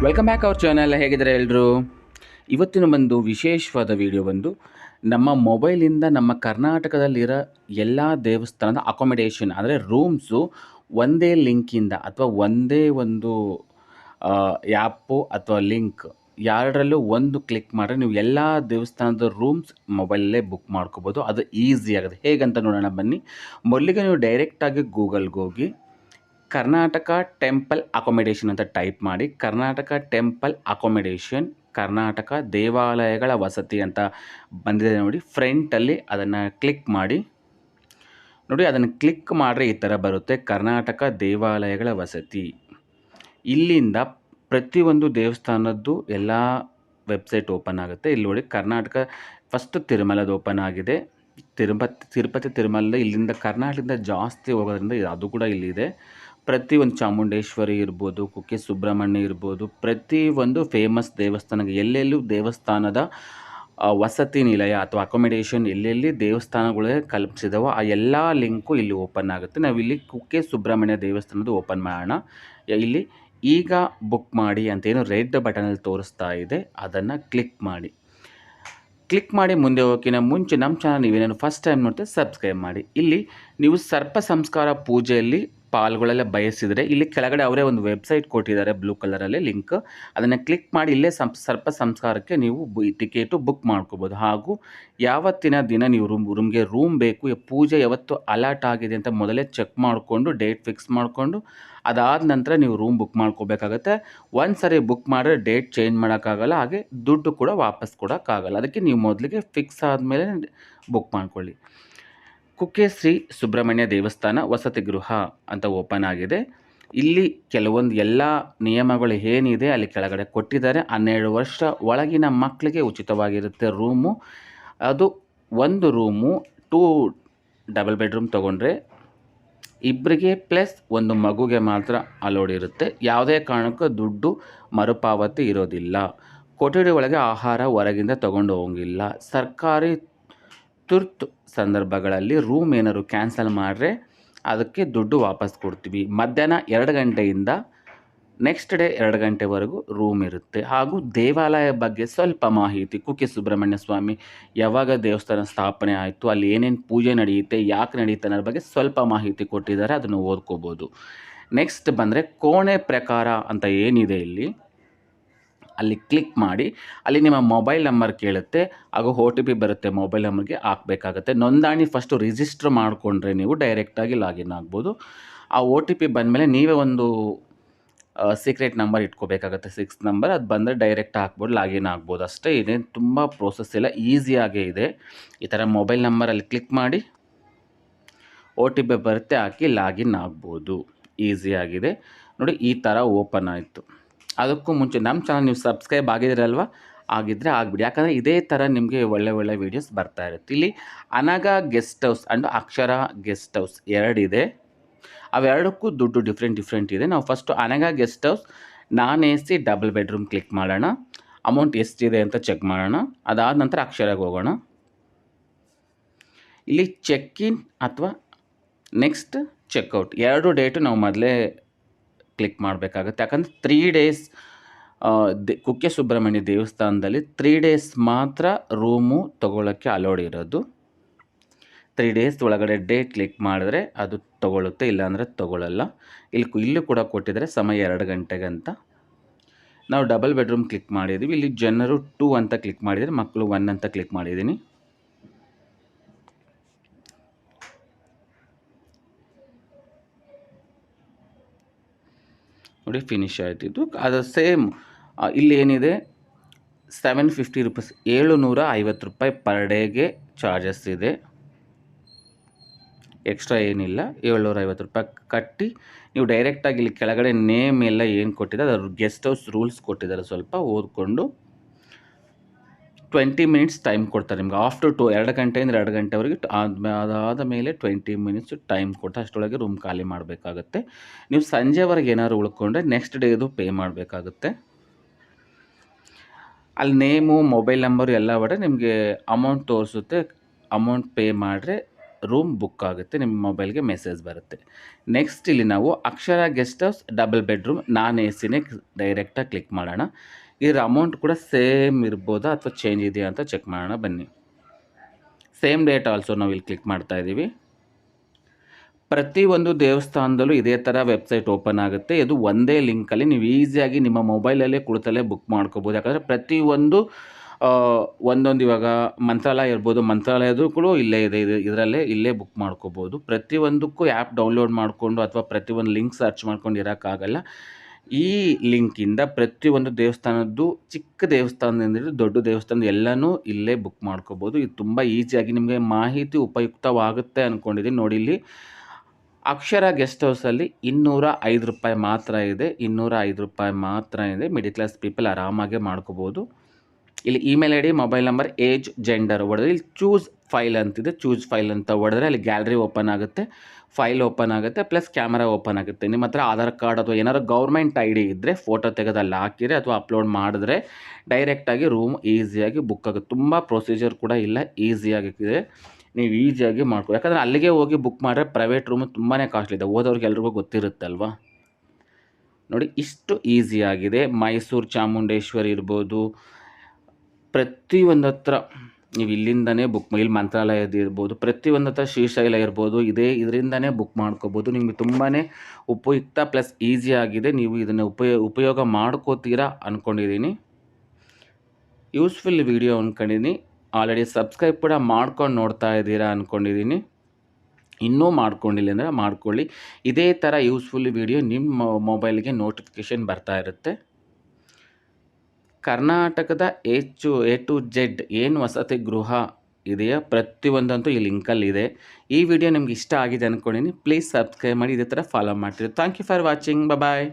Welcome back our channel. ಹೇಗಿದ್ದಾರೆ ಎಲ್ಲರೂ? ಇವತ್ತಿನ ಒಂದು ವಿಶೇಷವಾದ ವಿಡಿಯೋ ಬಂದು ನಮ್ಮ ಮೊಬೈಲಿಂದ ನಮ್ಮ ಕರ್ನಾಟಕದಲ್ಲಿರೋ ಎಲ್ಲ ದೇವಸ್ಥಾನದ ಅಕೊಮಿಡೇಷನ್ ಅಂದರೆ ರೂಮ್ಸು ಒಂದೇ ಲಿಂಕಿಂದ ಅಥವಾ ಒಂದೇ ಒಂದು ಆ್ಯಪು ಅಥವಾ ಲಿಂಕ್ ಎರಡರಲ್ಲೂ ಒಂದು ಕ್ಲಿಕ್ ಮಾಡಿದ್ರೆ ನೀವು ಎಲ್ಲ ದೇವಸ್ಥಾನದ ರೂಮ್ಸ್ ಮೊಬೈಲಲ್ಲೇ ಬುಕ್ ಮಾಡ್ಕೋಬೋದು. ಅದು ಈಸಿ ಆಗುತ್ತೆ. ಹೇಗಂತ ನೋಡೋಣ ಬನ್ನಿ. ಮೊದಲಿಗೆ ನೀವು ಡೈರೆಕ್ಟಾಗಿ ಗೂಗಲ್ಗೆ ಹೋಗಿ ಕರ್ನಾಟಕ ಟೆಂಪಲ್ ಅಕೊಮಿಡೇಷನ್ ಅಂತ ಟೈಪ್ ಮಾಡಿ. ಕರ್ನಾಟಕ ಟೆಂಪಲ್ ಅಕೊಮಿಡೇಷನ್, ಕರ್ನಾಟಕ ದೇವಾಲಯಗಳ ವಸತಿ ಅಂತ ಬಂದಿದೆ ನೋಡಿ. ಫ್ರಂಟಲ್ಲಿ ಅದನ್ನು ಕ್ಲಿಕ್ ಮಾಡಿ. ನೋಡಿ, ಅದನ್ನು ಕ್ಲಿಕ್ ಮಾಡಿದ್ರೆ ಈ ಥರ ಬರುತ್ತೆ, ಕರ್ನಾಟಕ ದೇವಾಲಯಗಳ ವಸತಿ. ಇಲ್ಲಿಂದ ಪ್ರತಿಯೊಂದು ದೇವಸ್ಥಾನದ್ದು ಎಲ್ಲ ವೆಬ್ಸೈಟ್ ಓಪನ್ ಆಗುತ್ತೆ. ಇಲ್ಲಿ ನೋಡಿ, ಕರ್ನಾಟಕ ಫಸ್ಟ್ ತಿರುಮಲದ ಓಪನ್ ಆಗಿದೆ. ತಿರುಪತಿ ತಿರುಮಲದ ಇಲ್ಲಿಂದ ಕರ್ನಾಟಕದಿಂದ ಜಾಸ್ತಿ ಹೋಗೋದ್ರಿಂದ ಅದು ಕೂಡ ಇಲ್ಲಿದೆ. ಪ್ರತಿಯೊಂದು ಚಾಮುಂಡೇಶ್ವರಿ ಇರ್ಬೋದು, ಕುಕ್ಕೆ ಸುಬ್ರಹ್ಮಣ್ಯ ಇರ್ಬೋದು, ಪ್ರತಿಯೊಂದು ಫೇಮಸ್ ದೇವಸ್ಥಾನಕ್ಕೆ ಎಲ್ಲೆಲ್ಲೂ ದೇವಸ್ಥಾನದ ವಸತಿ ನಿಲಯ ಅಥವಾ ಅಕೊಮಿಡೇಷನ್ ಎಲ್ಲೆಲ್ಲಿ ದೇವಸ್ಥಾನಗಳೇ ಕಲ್ಪಿಸಿದವೋ ಆ ಎಲ್ಲ ಲಿಂಕು ಇಲ್ಲಿ ಓಪನ್ ಆಗುತ್ತೆ. ನಾವಿಲ್ಲಿ ಕುಕ್ಕೆ ಸುಬ್ರಹ್ಮಣ್ಯ ದೇವಸ್ಥಾನದ್ದು ಓಪನ್ ಮಾಡೋಣ. ಇಲ್ಲಿ ಈಗ ಬುಕ್ ಮಾಡಿ ಅಂತೇನು ರೆಡ್ ಬಟನಲ್ಲಿ ತೋರಿಸ್ತಾ ಇದೆ, ಅದನ್ನು ಕ್ಲಿಕ್ ಮಾಡಿ. ಕ್ಲಿಕ್ ಮಾಡಿ ಮುಂದೆ ಹೋಗೋಕ್ಕಿಂತ ಮುಂಚೆ ನಮ್ಮ ಚಾನಲ್ ನೀವೇನೇನು ಫಸ್ಟ್ ಟೈಮ್ ನೋಡ್ತೀವಿ ಸಬ್ಸ್ಕ್ರೈಬ್ ಮಾಡಿ. ಇಲ್ಲಿ ನೀವು ಸರ್ಪ ಸಂಸ್ಕಾರ ಪೂಜೆಯಲ್ಲಿ ಪಾಲ್ಗೊಳ್ಳಲು ಬಯಸಿದರೆ ಇಲ್ಲಿ ಕೆಳಗಡೆ ಅವರೇ ಒಂದು ವೆಬ್ಸೈಟ್ ಕೊಟ್ಟಿದ್ದಾರೆ ಬ್ಲೂ ಕಲರಲ್ಲಿ ಲಿಂಕ್. ಅದನ್ನು ಕ್ಲಿಕ್ ಮಾಡಿ ಇಲ್ಲೇ ಸರ್ಪ ಸಂಸ್ಕಾರಕ್ಕೆ ನೀವು ಟಿಕೆಟು ಬುಕ್ ಮಾಡ್ಕೋಬೋದು. ಹಾಗೂ ಯಾವತ್ತಿನ ದಿನ ನೀವು ರೂಮ್ಗೆ ರೂಮ್ ಬೇಕು, ಪೂಜೆ ಯಾವತ್ತು ಅಲರ್ಟ್ ಆಗಿದೆ ಅಂತ ಮೊದಲೇ ಚೆಕ್ ಮಾಡಿಕೊಂಡು ಡೇಟ್ ಫಿಕ್ಸ್ ಮಾಡಿಕೊಂಡು ಅದಾದ ನಂತರ ನೀವು ರೂಮ್ ಬುಕ್ ಮಾಡ್ಕೋಬೇಕಾಗತ್ತೆ. ಒಂದು ಸರಿ ಬುಕ್ ಮಾಡಿದ್ರೆ ಡೇಟ್ ಚೇಂಜ್ ಮಾಡೋಕ್ಕಾಗಲ್ಲ, ಹಾಗೆ ದುಡ್ಡು ಕೂಡ ವಾಪಸ್ ಕೊಡೋಕ್ಕಾಗಲ್ಲ. ಅದಕ್ಕೆ ನೀವು ಮೊದಲಿಗೆ ಫಿಕ್ಸ್ ಆದಮೇಲೆ ಬುಕ್ ಮಾಡ್ಕೊಳ್ಳಿ. ಕುಕ್ಕೆ ಶ್ರೀ ಸುಬ್ರಹ್ಮಣ್ಯ ದೇವಸ್ಥಾನ ವಸತಿ ಗೃಹ ಅಂತ ಓಪನ್ ಆಗಿದೆ. ಇಲ್ಲಿ ಕೆಲವೊಂದು ಎಲ್ಲ ನಿಯಮಗಳು ಏನಿದೆ ಅಲ್ಲಿ ಕೆಳಗಡೆ ಕೊಟ್ಟಿದ್ದಾರೆ. 12 ವರ್ಷ ಒಳಗಿನ ಮಕ್ಕಳಿಗೆ ಉಚಿತವಾಗಿರುತ್ತೆ ರೂಮು. ಅದು ಒಂದು ರೂಮು 2 ಡಬಲ್ ಬೆಡ್ರೂಮ್ ತೊಗೊಂಡ್ರೆ ಇಬ್ಬರಿಗೆ ಪ್ಲಸ್ ಒಂದು ಮಗುಗೆ ಮಾತ್ರ ಅಲೋಡ್ ಇರುತ್ತೆ. ಯಾವುದೇ ಕಾರಣಕ್ಕೂ ದುಡ್ಡು ಮರುಪಾವತಿ ಇರೋದಿಲ್ಲ. ಕೊಠಡಿ ಒಳಗೆ ಆಹಾರ ಹೊರಗಿಂದ ತೊಗೊಂಡು ಹೋಗಿಲ್ಲ. ಸರ್ಕಾರಿ ತುರ್ತು ಸಂದರ್ಭಗಳಲ್ಲಿ ರೂಮ್ ಏನಾದ್ರು ಕ್ಯಾನ್ಸಲ್ ಮಾಡಿದ್ರೆ ಅದಕ್ಕೆ ದುಡ್ಡು ವಾಪಸ್ ಕೊಡ್ತೀವಿ. ಮಧ್ಯಾಹ್ನ 2 ಗಂಟೆಯಿಂದ ನೆಕ್ಸ್ಟ್ ಡೇ 2 ಗಂಟೆವರೆಗೂ ರೂಮ್ ಇರುತ್ತೆ. ಹಾಗೂ ದೇವಾಲಯ ಬಗ್ಗೆ ಸ್ವಲ್ಪ ಮಾಹಿತಿ, ಕುಕ್ಕೆ ಸುಬ್ರಹ್ಮಣ್ಯ ಸ್ವಾಮಿ ಯಾವಾಗ ದೇವಸ್ಥಾನ ಸ್ಥಾಪನೆ ಆಯಿತು, ಅಲ್ಲಿ ಏನೇನು ಪೂಜೆ ನಡೆಯುತ್ತೆ, ಯಾಕೆ ನಡೆಯುತ್ತೆ ಅನ್ನೋದ್ರ ಬಗ್ಗೆ ಸ್ವಲ್ಪ ಮಾಹಿತಿ ಕೊಟ್ಟಿದ್ದಾರೆ, ಅದನ್ನು ಓದ್ಕೋಬೋದು. ನೆಕ್ಸ್ಟ್ ಬಂದರೆ ಕೋಣೆ ಪ್ರಕಾರ ಅಂತ ಏನಿದೆ ಇಲ್ಲಿ, ಅಲ್ಲಿ ಕ್ಲಿಕ್ ಮಾಡಿ. ಅಲ್ಲಿ ನಿಮ್ಮ ಮೊಬೈಲ್ ನಂಬರ್ ಕೇಳುತ್ತೆ, ಹಾಗೂ OTP ಬರುತ್ತೆ. ಮೊಬೈಲ್ ನಂಬರ್ಗೆ ಹಾಕಬೇಕಾಗತ್ತೆ. ನೋಂದಣಿ ಫಸ್ಟು ರಿಜಿಸ್ಟರ್ ಮಾಡಿಕೊಂಡ್ರೆ ನೀವು ಡೈರೆಕ್ಟಾಗಿ ಲಾಗಿನ್ ಆಗ್ಬೋದು. ಆ OTP ಬಂದಮೇಲೆ ನೀವೇ ಒಂದು ಸೀಕ್ರೆಟ್ ನಂಬರ್ ಇಟ್ಕೋಬೇಕಾಗತ್ತೆ, 6 ನಂಬರ್. ಅದು ಬಂದರೆ ಡೈರೆಕ್ಟ್ ಹಾಕ್ಬೋದು, ಲಾಗಿನ್ ಆಗ್ಬೋದು. ಅಷ್ಟೇ, ಇದೇನು ತುಂಬ ಪ್ರೋಸೆಸ್ ಇಲ್ಲ, ಈಸಿಯಾಗೇ ಇದೆ. ಈ ಥರ ಮೊಬೈಲ್ ನಂಬರಲ್ಲಿ ಕ್ಲಿಕ್ ಮಾಡಿ OTP ಬರುತ್ತೆ, ಹಾಕಿ ಲಾಗಿನ್ ಆಗ್ಬೋದು. ಈಸಿಯಾಗಿದೆ ನೋಡಿ. ಈ ಥರ ಓಪನ್ ಆಯಿತು. ಅದಕ್ಕೂ ಮುಂಚೆ ನಮ್ಮ ಚಾನಲ್ ನೀವು ಸಬ್ಸ್ಕ್ರೈಬ್ ಆಗಿದ್ದೀರಲ್ವ, ಆಗಿದ್ದರೆ ಆಗಿಬಿಡಿ. ಯಾಕಂದರೆ ಇದೇ ಥರ ನಿಮಗೆ ಒಳ್ಳೆ ವೀಡಿಯೋಸ್ ಬರ್ತಾ ಇರುತ್ತೆ. ಇಲ್ಲಿ Anaga guest house and Akshara guest house ಎರಡಿದೆ. ಅವೆರಡಕ್ಕೂ ದುಡ್ಡು ಡಿಫ್ರೆಂಟ್ ಇದೆ. ನಾವು first Anaga guest house non AC double bedroom click ಮಾಡೋಣ. ಅಮೌಂಟ್ ಎಷ್ಟಿದೆ ಅಂತ ಚೆಕ್ ಮಾಡೋಣ. ಅದಾದ ನಂತರ ಅಕ್ಷರಕ್ಕೆ ಹೋಗೋಣ. ಇಲ್ಲಿ ಚೆಕ್ ಇನ್ ಅಥವಾ ನೆಕ್ಸ್ಟ್ ಚೆಕ್ಔಟ್ ಎರಡು ಡೇಟು ನಾವು ಮೊದಲೇ ಕ್ಲಿಕ್ ಮಾಡಬೇಕಾಗುತ್ತೆ. ಯಾಕಂದರೆ 3 ಡೇಸ್ ಕುಕ್ಕೆ ಸುಬ್ರಹ್ಮಣ್ಯ ದೇವಸ್ಥಾನದಲ್ಲಿ 3 ಡೇಸ್ ಮಾತ್ರ ರೂಮು ತೊಗೊಳ್ಳೋಕ್ಕೆ ಅಲೋಡ್ ಇರೋದು. 3 ಡೇಸ್ ಒಳಗಡೆ ಡೇಟ್ ಕ್ಲಿಕ್ ಮಾಡಿದ್ರೆ ಅದು ತೊಗೊಳುತ್ತೆ, ಇಲ್ಲಾಂದರೆ ತೊಗೊಳ್ಳಲ್ಲ. ಇಲ್ಲೂ ಕೂಡ ಕೊಟ್ಟಿದ್ದಾರೆ ಸಮಯ 2 ಗಂಟೆಗೆ ಅಂತ. ನಾವು ಡಬಲ್ ಬೆಡ್ರೂಮ್ ಕ್ಲಿಕ್ ಮಾಡಿದ್ದೀವಿ. ಇಲ್ಲಿ ಜನರು 2 ಅಂತ ಕ್ಲಿಕ್ ಮಾಡಿದರೆ, ಮಕ್ಕಳು 1 ಅಂತ ಕ್ಲಿಕ್ ಮಾಡಿದ್ದೀನಿ. ನೋಡಿ, ಫಿನಿಶ್ ಆಯಿತು. ಇದು ಅದು ಸೇಮ್ ಇಲ್ಲಿ ಏನಿದೆ, 750 ರೂಪೀಸ್, 750 ರೂಪಾಯಿ ಪರ್ ಡೇಗೆ ಚಾರ್ಜಸ್ ಇದೆ. ಎಕ್ಸ್ಟ್ರಾ ಏನಿಲ್ಲ. 750 ರೂಪಾಯಿ ಕಟ್ಟಿ ನೀವು ಡೈರೆಕ್ಟಾಗಿ ಇಲ್ಲಿ ಕೆಳಗಡೆ ನೇಮ್ ಎಲ್ಲ ಏನು ಕೊಟ್ಟಿದ್ದಾರೆ, ಅದ್ರ ಗೆಸ್ಟ್ ಹೌಸ್ ರೂಲ್ಸ್ ಕೊಟ್ಟಿದ್ದಾರೆ, ಸ್ವಲ್ಪ ಓದ್ಕೊಂಡು 20 ಮಿನಿಟ್ಸ್ ಟೈಮ್ ಕೊಡ್ತಾರೆ ನಿಮ್ಗೆ. ಆಫ್ಟರ್ 2 ಗಂಟೆಯಿಂದ 2 ಗಂಟೆವರೆಗೆ ಅದಾದ ಮೇಲೆ 20 ಮಿನಿಟ್ಸ್ ಟೈಮ್ ಕೊಟ್ಟು ಅಷ್ಟರೊಳಗೆ ರೂಮ್ ಖಾಲಿ ಮಾಡಬೇಕಾಗುತ್ತೆ. ನೀವು ಸಂಜೆವರೆಗೆ ಏನಾದ್ರು ಉಳ್ಕೊಂಡ್ರೆ ನೆಕ್ಸ್ಟ್ ಡೇದು ಪೇ ಮಾಡಬೇಕಾಗುತ್ತೆ. ಅಲ್ಲಿ ನೇಮು, ಮೊಬೈಲ್ ನಂಬರು ಎಲ್ಲ ಬಡ ನಿಮಗೆ ಅಮೌಂಟ್ ತೋರಿಸುತ್ತೆ. ಅಮೌಂಟ್ ಪೇ ಮಾಡಿದ್ರೆ ರೂಮ್ ಬುಕ್ ಆಗುತ್ತೆ, ನಿಮ್ಮ ಮೊಬೈಲ್ಗೆ ಮೆಸೇಜ್ ಬರುತ್ತೆ. ನೆಕ್ಸ್ಟ್ ಇಲ್ಲಿ ನಾವು Akshara guest house double bedroom non A ಸಿನೇ ಡೈರೆಕ್ಟಾಗಿ ಕ್ಲಿಕ್ ಮಾಡೋಣ. ಇದರ ಅಮೌಂಟ್ ಕೂಡ ಸೇಮ್ ಇರ್ಬೋದಾ ಅಥವಾ ಚೇಂಜ್ ಇದೆಯಾ ಅಂತ ಚೆಕ್ ಮಾಡೋಣ ಬನ್ನಿ. ಸೇಮ್ ಡೇಟ್ ಆಲ್ಸೋ ನಾವು ಇಲ್ಲಿ ಕ್ಲಿಕ್ ಮಾಡ್ತಾ ಇದ್ದೀವಿ. ಪ್ರತಿಯೊಂದು ದೇವಸ್ಥಾನದಲ್ಲೂ ಇದೇ ಥರ ವೆಬ್ಸೈಟ್ ಓಪನ್ ಆಗುತ್ತೆ. ಇದು ಒಂದೇ ಲಿಂಕಲ್ಲಿ ನೀವು ಈಸಿಯಾಗಿ ನಿಮ್ಮ ಮೊಬೈಲಲ್ಲೇ ಕುಳಿತಲ್ಲೇ ಬುಕ್ ಮಾಡ್ಕೋಬೋದು. ಯಾಕಂದರೆ ಪ್ರತಿಯೊಂದು ಒಂದೊಂದು ಇವಾಗ ಮಂತ್ರಾಲಯ ಇರ್ಬೋದು, ಮಂತ್ರಾಲಯದು ಕೂಡ ಇಲ್ಲೇ ಇದೆ, ಇದರಲ್ಲೇ ಇಲ್ಲೇ ಬುಕ್ ಮಾಡ್ಕೋಬೋದು. ಪ್ರತಿಯೊಂದಕ್ಕೂ ಆ್ಯಪ್ ಡೌನ್ಲೋಡ್ ಮಾಡಿಕೊಂಡು ಅಥವಾ ಪ್ರತಿಯೊಂದು ಲಿಂಕ್ ಸರ್ಚ್ ಮಾಡ್ಕೊಂಡು ಇರೋಕ್ಕಾಗಲ್ಲ. ಈ ಲಿಂಕಿಂದ ಪ್ರತಿಯೊಂದು ದೇವಸ್ಥಾನದ್ದು, ಚಿಕ್ಕ ದೇವಸ್ಥಾನದಿಂದ ಹಿಡಿದು ದೊಡ್ಡ ದೇವಸ್ಥಾನದ ಎಲ್ಲನೂ ಇಲ್ಲೇ ಬುಕ್ ಮಾಡ್ಕೋಬೋದು. ಇದು ತುಂಬ ಈಸಿಯಾಗಿ ನಿಮಗೆ ಮಾಹಿತಿ ಉಪಯುಕ್ತವಾಗುತ್ತೆ ಅಂದ್ಕೊಂಡಿದ್ದೀನಿ. ನೋಡಿ, ಇಲ್ಲಿ ಅಕ್ಷರ ಗೆಸ್ಟ್ ಹೌಸಲ್ಲಿ ₹205 ಮಾತ್ರ ಇದೆ. ₹205 ಮಾತ್ರ ಇದೆ. ಮಿಡಿಲ್ ಕ್ಲಾಸ್ ಪೀಪಲ್ ಆರಾಮಾಗೆ ಮಾಡ್ಕೋಬೋದು. ಇಲ್ಲಿ email I D, mobile number, age, gender ಹೊಡೆದ್ರೆ ಇಲ್ಲಿ ಚೂಸ್ ಫೈಲ್ ಅಂತಿದೆ. ಚೂಸ್ ಫೈಲ್ ಅಂತ ಹೊಡೆದ್ರೆ ಅಲ್ಲಿ ಗ್ಯಾಲರಿ ಓಪನ್ ಆಗುತ್ತೆ, ಫೈಲ್ ಓಪನ್ ಆಗುತ್ತೆ, ಪ್ಲಸ್ ಕ್ಯಾಮರಾ ಓಪನ್ ಆಗುತ್ತೆ. ನಿಮ್ಮ ಹತ್ರ ಆಧಾರ್ ಕಾರ್ಡ್ ಅಥವಾ ಏನಾದ್ರು ಗೌರ್ಮೆಂಟ್ ಐ ಡಿ ಇದ್ದರೆ ಫೋಟೋ ತೆಗೆದು ಅಲ್ಲಿ ಹಾಕಿದರೆ ಅಥವಾ ಅಪ್ಲೋಡ್ ಮಾಡಿದ್ರೆ ಡೈರೆಕ್ಟಾಗಿ ರೂಮ್ ಈಸಿಯಾಗಿ ಬುಕ್ ಆಗುತ್ತೆ. ತುಂಬ ಪ್ರೊಸೀಜರ್ ಕೂಡ ಇಲ್ಲ, ಈಸಿಯಾಗಿದೆ. ನೀವು ಈಸಿಯಾಗಿ ಮಾಡ್ಕೊ. ಯಾಕಂದರೆ ಅಲ್ಲಿಗೆ ಹೋಗಿ ಬುಕ್ ಮಾಡಿದ್ರೆ ಪ್ರೈವೇಟ್ ರೂಮು ತುಂಬಾ ಕಾಸ್ಟ್ಲಿ ಇದೆ. ಹೋದವ್ರಿಗೆ ಎಲ್ರಿಗೂ ಗೊತ್ತಿರುತ್ತಲ್ವ. ನೋಡಿ, ಇಷ್ಟು ಈಸಿಯಾಗಿದೆ. ಮೈಸೂರು ಚಾಮುಂಡೇಶ್ವರಿ ಇರ್ಬೋದು, ಪ್ರತಿಯೊಂದು ಹತ್ರ ನೀವು ಇಲ್ಲಿಂದನೇ ಬುಕ್, ಇಲ್ಲಿ ಮಂತ್ರಾಲಯದ ಇರ್ಬೋದು, ಪ್ರತಿಯೊಂದು ಹತ್ರ ಶ್ರೀಶೈಲ ಇರ್ಬೋದು, ಇದರಿಂದನೇ ಬುಕ್ ಮಾಡ್ಕೋಬೋದು. ನಿಮಗೆ ತುಂಬಾ ಉಪಯುಕ್ತ ಪ್ಲಸ್ ಈಸಿ ಆಗಿದೆ. ನೀವು ಇದನ್ನು ಉಪಯೋಗ ಮಾಡ್ಕೋತೀರಾ ಅಂದ್ಕೊಂಡಿದ್ದೀನಿ. ಯೂಸ್ಫುಲ್ ವಿಡಿಯೋ ಅಂದ್ಕೊಂಡಿದ್ದೀನಿ. ಆಲ್ರೆಡಿ ಸಬ್ಸ್ಕ್ರೈಬ್ ಕೂಡ ಮಾಡ್ಕೊಂಡು ನೋಡ್ತಾ ಇದ್ದೀರಾ ಅಂದ್ಕೊಂಡಿದ್ದೀನಿ. ಇನ್ನೂ ಮಾಡ್ಕೊಂಡಿಲ್ಲ ಅಂದರೆ ಮಾಡ್ಕೊಳ್ಳಿ. ಇದೇ ಥರ ಯೂಸ್ಫುಲ್ ವಿಡಿಯೋ ನಿಮ್ಮ ಮೊಬೈಲ್ಗೆ ನೋಟಿಫಿಕೇಷನ್ ಬರ್ತಾ ಇರುತ್ತೆ. ಕರ್ನಾಟಕದ ಎ ಟು ಜೆಡ್ ಏನು ವಸತಿ ಗೃಹ ಇದೆಯಾ ಪ್ರತಿಯೊಂದಂತೂ ಈ ಲಿಂಕಲ್ಲಿದೆ. ಈ ವಿಡಿಯೋ ನಿಮ್ಗೆ ಇಷ್ಟ ಆಗಿದೆ ಅಂದ್ಕೊಂಡಿದ್ದೀನಿ. ಪ್ಲೀಸ್ ಸಬ್ಸ್ಕ್ರೈಬ್ ಮಾಡಿ, ಇದೇ ಥರ ಫಾಲೋ ಮಾಡ್ತೀರಿ. Thank you for watching. Bye.